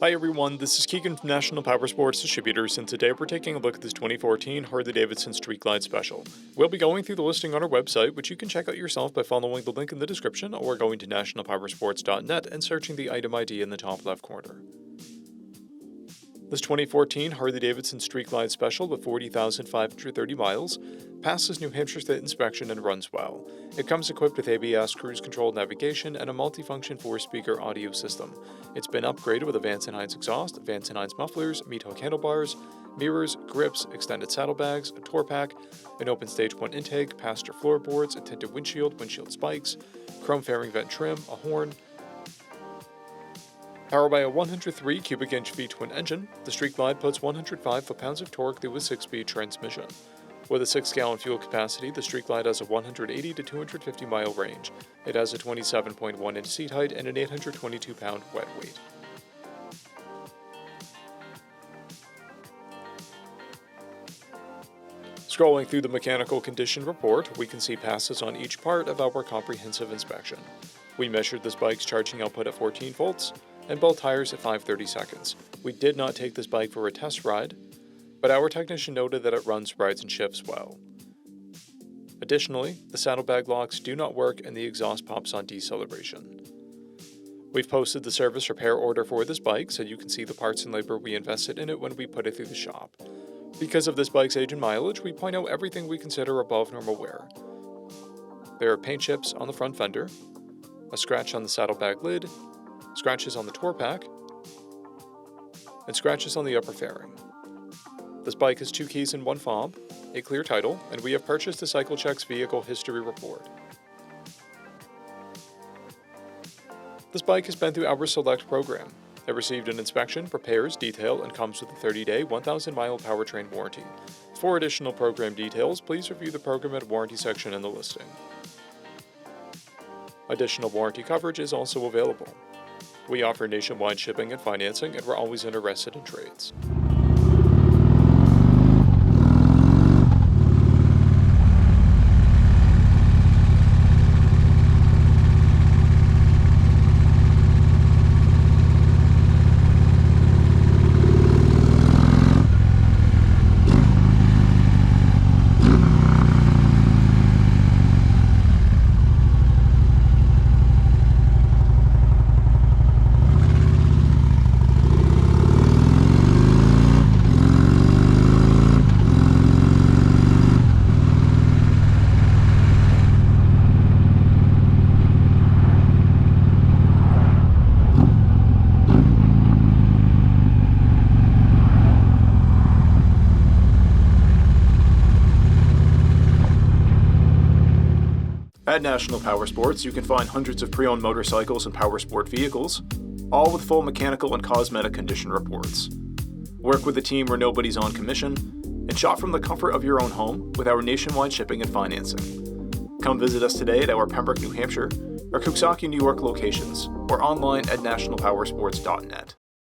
Hi everyone, this is Keegan from National Powersports Distributors, and today we're taking a look at this 2014 Harley-Davidson Street Glide Special. We'll be going through the listing on our website, which you can check out yourself by following the link in the description or going to nationalpowersports.net and searching the item ID in the top left corner. This 2014 Harley-Davidson Street Glide Special with 40,530 miles passes New Hampshire State inspection and runs well. It comes equipped with ABS cruise control navigation and a multifunction 4-speaker audio system. It's been upgraded with a Vance & Hines exhaust, Vance & Hines mufflers, meat-hook handlebars, mirrors, grips, extended saddlebags, a tour pack, an open stage 1 intake, passenger floorboards, a tinted windshield spikes, chrome fairing vent trim, a horn. Powered by a 103 cubic inch V-twin engine, the Street Glide puts 105 foot-pounds of torque through a 6-speed transmission. With a 6-gallon fuel capacity, the Street Glide has a 180 to 250 mile range. It has a 27.1 inch seat height and an 822-pound wet weight. Scrolling through the mechanical condition report, we can see passes on each part of our comprehensive inspection. We measured this bike's charging output at 14 volts, and both tires at 5/30 seconds. We did not take this bike for a test ride, but our technician noted that it runs, rides, and shifts well. Additionally, the saddlebag locks do not work and the exhaust pops on deceleration. We've posted the service repair order for this bike so you can see the parts and labor we invested in it when we put it through the shop. Because of this bike's age and mileage, we point out everything we consider above normal wear. There are paint chips on the front fender, a scratch on the saddlebag lid, scratches on the tour pack, and scratches on the upper fairing. This bike has 2 keys and 1 fob, a clear title, and we have purchased the CycleCheck's vehicle history report. This bike has been through our Select program. It received an inspection, repairs, detail, and comes with a 30-day, 1,000-mile powertrain warranty. For additional program details, please review the program and warranty section in the listing. Additional warranty coverage is also available. We offer nationwide shipping and financing, and we're always interested in trades. At National Powersports, you can find hundreds of pre-owned motorcycles and powersport vehicles, all with full mechanical and cosmetic condition reports. Work with a team where nobody's on commission, and shop from the comfort of your own home with our nationwide shipping and financing. Come visit us today at our Pembroke, New Hampshire, or Coxsackie, New York locations, or online at nationalpowersports.net.